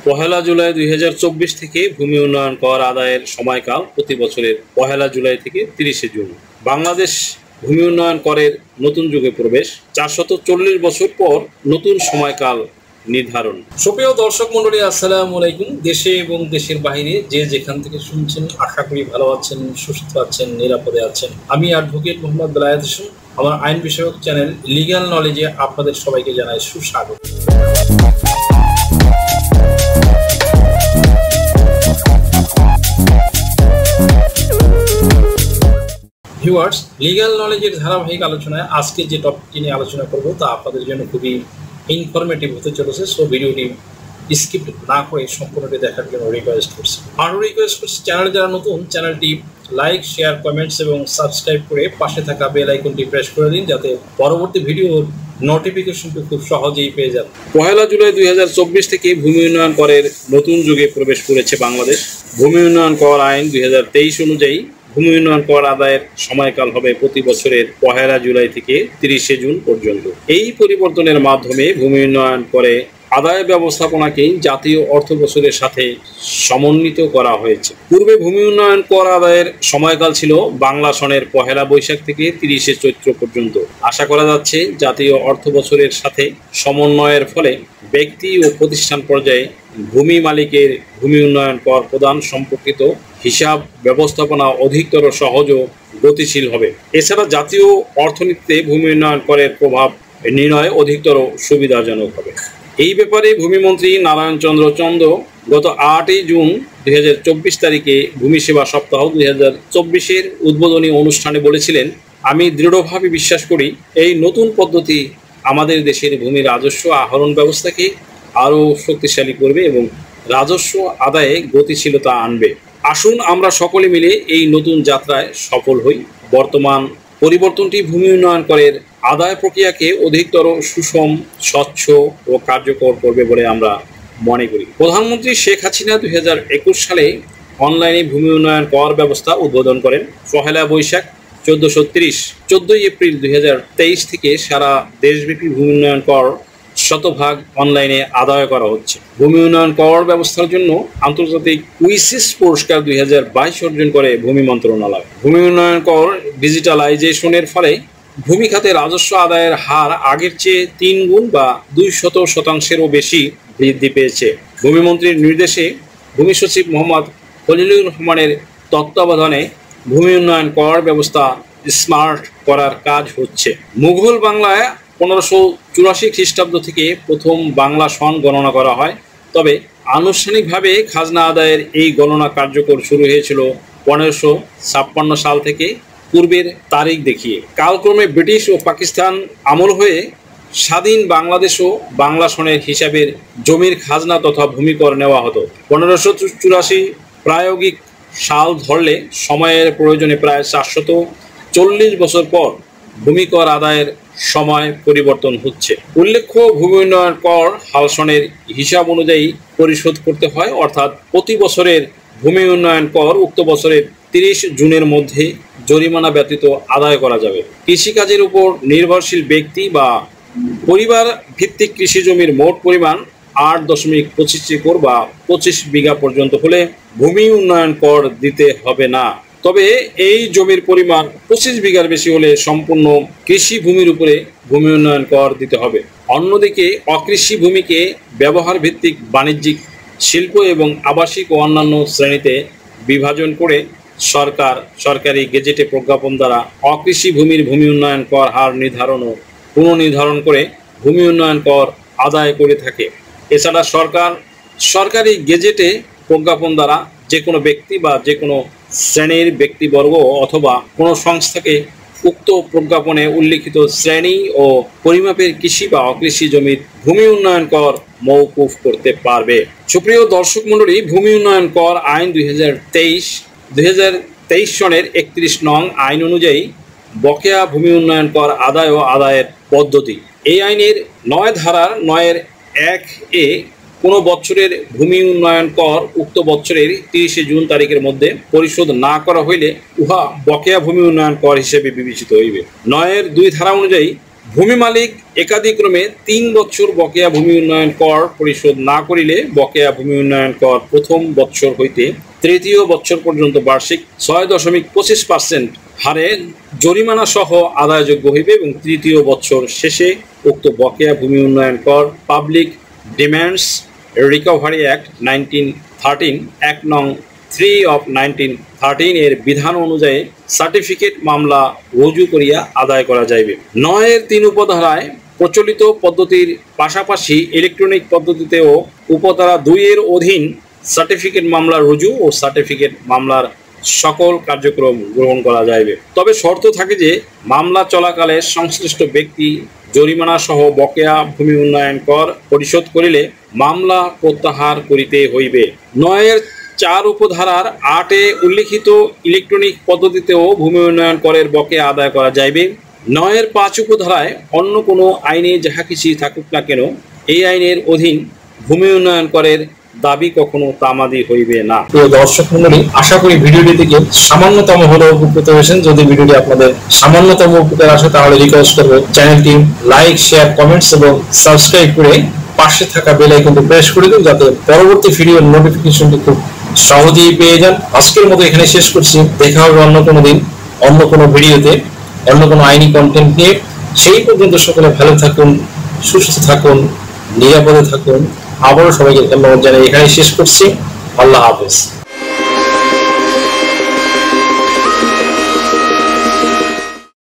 পহেলা জুলাই 2024 থেকে ভূমি উন্নয়ন কর আদায়ের সময়কাল প্রতি বছরের পহেলা জুলাই থেকে 30শে জুন। বাংলাদেশ ভূমি উন্নয়ন করের নতুন যুগে প্রবেশ, 440 বছর পর নতুন সময়কাল নির্ধারণ। সুপ্রিয় দর্শক মন্ডলী, আসসালামু আলাইকুম। দেশে এবং দেশের বাইরে যে যেখান থেকে শুনছেন, আশা করি ভালো আছেন, সুস্থ আছেন, নিরাপদে আছেন। আমি অ্যাডভোকেট মোহাম্মদ বেলায়েত হোসেন। আমার আইন বিষয়ক চ্যানেল লিগ্যাল নলেজে আপনাদের সবাইকে জানাই সুস্বাগত। ভিউয়ার্স, লিগ্যাল নলেজের ধারাবাহিক আলোচনায় আজকে যে টপিকটি নিয়ে আলোচনা করব তা আপনাদের জন্য খুবই ইনফরমেটিভ হতে চলেছে। সো ভিডিওটি স্কিপ না করে সম্পূর্ণটি দেখার জন্য রিকোয়েস্ট করছি। আরও রিকোয়েস্ট করছি, চ্যানেল যারা নতুন, চ্যানেলটি লাইক, শেয়ার, কমেন্টস এবং সাবস্ক্রাইব করে পাশে থাকা বেল আইকনটি প্রেস করে দিন, যাতে পরবর্তী ভিডিওর নোটিফিকেশনটি খুব সহজেই পেয়ে যান। পহেলা জুলাই 2024 থেকে ভূমি উন্নয়ন করের নতুন যুগে প্রবেশ করেছে বাংলাদেশ। ভূমি উন্নয়ন কর আইন 2023 অনুযায়ী ভূমি উন্নয়ন কর আদায়ের সময়কাল হবে প্রতি বছরের পহেলা জুলাই থেকে 30শে জুন পর্যন্ত। এই পরিবর্তনের মাধ্যমে ভূমি উন্নয়ন করে আদায় ব্যবস্থাপনাকে জাতীয় অর্থ বছরের সাথে সমন্বিত করা হয়েছে। পূর্বে ভূমি উন্নয়ন কর আদায়ের সময়কাল ছিল বাংলা সনের পহেলা বৈশাখ থেকে 30শে চৈত্র পর্যন্ত। আশা করা যাচ্ছে জাতীয় অর্থ বছরের সাথে সমন্বয়ের ফলে ব্যক্তি ও প্রতিষ্ঠান পর্যায়ে ভূমি মালিকের ভূমি উন্নয়ন কর প্রদান সম্পর্কিত হিসাব ব্যবস্থাপনা অধিকতর সহজ ও গতিশীল হবে। এছাড়া জাতীয় অর্থনীতিতে ভূমি উন্নয়ন করের প্রভাব নির্ণয় অধিকতর সুবিধাজনক হবে। এই ব্যাপারে ভূমিমন্ত্রী নারায়ণ চন্দ্র চন্দ গত 8 জুন 2024 তারিখে ভূমি সেবা সপ্তাহ 2024-এর উদ্বোধনী অনুষ্ঠানে বলেছিলেন, আমি দৃঢ়ভাবে বিশ্বাস করি এই নতুন পদ্ধতি আমাদের দেশের ভূমি রাজস্ব আহরণ ব্যবস্থাকে আরও শক্তিশালী করবে এবং রাজস্ব আদায়ে গতিশীলতা আনবে। আসুন আমরা সকলে মিলে এই নতুন যাত্রায় সফল হই। বর্তমান পরিবর্তনটি ভূমি উন্নয়ন করের আদায় প্রক্রিয়াকে অধিকতর সুষম, স্বচ্ছ ও কার্যকর করবে বলে আমরা মনে করি। প্রধানমন্ত্রী শেখ হাসিনা 2021 সালে অনলাইনে ভূমি উন্নয়ন কর ব্যবস্থা উদ্বোধন করেন। পহেলা বৈশাখ 1430, 14 এপ্রিল 2023 থেকে সারা দেশব্যাপী ভূমি উন্নয়ন কর শতভাগ অনলাইনে আদায় করা হচ্ছে। ভূমি উন্নয়ন কর ব্যবস্থার জন্য আন্তর্জাতিক কুইসিস পুরস্কার 2022 অর্জন করে ভূমি মন্ত্রণালয়। ভূমি উন্নয়ন কর ডিজিটালাইজেশনের ফলে ভূমি খাতে রাজস্ব আদায়ের হার আগের চেয়ে 3 গুণ বা 200%-এরও বেশি বৃদ্ধি পেয়েছে। ভূমিমন্ত্রীর নির্দেশে ভূমি সচিব মোহাম্মদ খলিলুর রহমানের তত্ত্বাবধানে ভূমি উন্নয়ন কর ব্যবস্থা স্মার্ট করার কাজ হচ্ছে। মুঘল বাংলায় 1584 খ্রিস্টাব্দ থেকে প্রথম বাংলা সন গণনা করা হয়, তবে আনুষ্ঠানিকভাবে খাজনা আদায়ের এই গণনা কার্যকর শুরু হয়েছিল 1556 সাল থেকে, পূর্বের তারিখ দেখিয়ে। কালক্রমে ব্রিটিশ ও পাকিস্তান আমল হয়ে স্বাধীন বাংলাদেশও বাংলা সনের হিসাবের জমির খাজনা তথা ভূমিকর নেওয়া হতো। 1584 প্রায়োগিক সাল ধরলে সময়ের প্রয়োজনে প্রায় 440 বছর পর ভূমিকর আদায়ের সময় পরিবর্তন হচ্ছে। উল্লেখ্য, ভূমি উন্নয়ন কর হাল সনের হিসাব অনুযায়ী পরিশোধ করতে হয়, অর্থাৎ প্রতি বছরের ভূমি উন্নয়ন কর উক্ত বছরের 30 জুনের মধ্যে জরিমানা ব্যতীত আদায় করা যাবে। কৃষিকাজের উপর নির্ভরশীল ব্যক্তি বা পরিবার ভিত্তিক কৃষি জমির মোট পরিমাণ 8.25 একর বা 25 বিঘা পর্যন্ত হলে ভূমি উন্নয়ন কর দিতে হবে না। তবে এই জমির পরিমাণ 25 বিঘার বেশি হলে সম্পূর্ণ কৃষি ভূমির উপরে ভূমি উন্নয়ন কর দিতে হবে। অন্যদিকে অকৃষি ভূমিকে ব্যবহার ভিত্তিক, বাণিজ্যিক, শিল্প এবং আবাসিক ও অন্যান্য শ্রেণীতে বিভাজন করে সরকার সরকারি গেজেটে প্রজ্ঞাপন দ্বারা অকৃষি ভূমির ভূমি উন্নয়ন কর হার নির্ধারণ ও পুনর্নির্ধারণ করে ভূমি উন্নয়ন কর আদায় করে থাকে। এছাড়া সরকার সরকারি গেজেটে প্রজ্ঞাপন দ্বারা যে কোনো ব্যক্তি বা যে কোনো শ্রেণীর ব্যক্তিবর্গ অথবা কোনো সংস্থাকে উক্ত প্রজ্ঞাপনে উল্লিখিত শ্রেণী ও পরিমাপের কৃষি বা অকৃষি জমির ভূমি উন্নয়ন কর মওকুফ করতে পারবে। সুপ্রিয় দর্শক মণ্ডলী, ভূমি উন্নয়ন কর আইন 2023 সনের 31 নং আইন অনুযায়ী বকেয়া ভূমি উন্নয়ন কর আদায় ও আদায়ের পদ্ধতি। এই আইনের 9 ধারার 9-1-এ কোনো বছরের ভূমি উন্নয়ন কর উক্ত বছরের 30শে জুন তারিখের মধ্যে পরিশোধ না করা হইলে উহা বকেয়া ভূমি উন্নয়ন কর হিসেবে বিবেচিত হইবে। 9-2 ধারা অনুযায়ী ভূমি মালিক একাদিক্রমে ৩ বছর বকেয়া ভূমি উন্নয়ন কর পরিশোধ না করিলে বকেয়া ভূমি উন্নয়ন কর প্রথম বৎসর হইতে তৃতীয় বৎসর পর্যন্ত বার্ষিক ৬.২৫% হারে জরিমানা সহ আদায়যোগ্য হইবে এবং তৃতীয় বৎসর শেষে উক্ত বকেয়া ভূমি উন্নয়ন কর public demands recovery act 1913 act নং 3 অফ 1913 এর বিধান অনুযায়ী সার্টিফিকেট মামলা রুজু করিয়া আদায় করা যাইবে। ৯ এর ৩ উপধারায় প্রচলিত পদ্ধতির পাশাপাশি ইলেকট্রনিক পদ্ধতিতেও উপধারা ২ এর অধীন সার্টিফিকেট মামলা রুজু ও সার্টিফিকেট মামলার সকল কার্যক্রম গ্রহণ করা যাইবে। তবে শর্ত থাকে যে মামলা চলাকালে সংশ্লিষ্ট ব্যক্তি জরিমানা সহ বকেয়া ভূমি উন্নয়ন কর পরিশোধ করিলে মামলা প্রত্যাহার করিতে হইবে। ৯ এর ৪ উপধারার ৮ এ উল্লিখিত ইলেকট্রনিক পদ্ধতিতেও ভূমি উন্নয়ন করের বকেয়া আদায় করা যাইবে। ৯ এর ৫ উপধারায় অন্য কোনো আইনে যাহা কিছুই থাকুক না কেন এই আইনের অধীন ভূমি উন্নয়ন করের দাবি কখনো তামাদি হইবে না। প্রিয় দর্শক মণ্ডলী, আশা করি ভিডিওটি থেকে সামান্যতম হলেও উপকৃত হয়েছেন। যদি ভিডিওটি আপনাদের সামান্যতম উপকার আসে তাহলে রিকোয়েস্ট করব চ্যানেলটি লাইক, শেয়ার, কমেন্টস এবং সাবস্ক্রাইব করে পাশে থাকা বেল আইকনটি প্রেস করে দিন যাতে পরবর্তী ভিডিওর নোটিফিকেশনটি খুব সহজেই পেয়ে যান। আজকের মতো এখানে শেষ করছি। দেখা হবে অন্য কোনো দিন, অন্য কোনো ভিডিওতে, অন্য কোনো আইনি কন্টেন্ট নিয়ে। সেই পর্যন্ত সকলে ভালো থাকুন, সুস্থ থাকুন, নিরাপদে থাকুন। আবারও সবাইকে ধন্যবাদ জানাই এখানে শেষ করছি। আল্লাহ হাফেজ।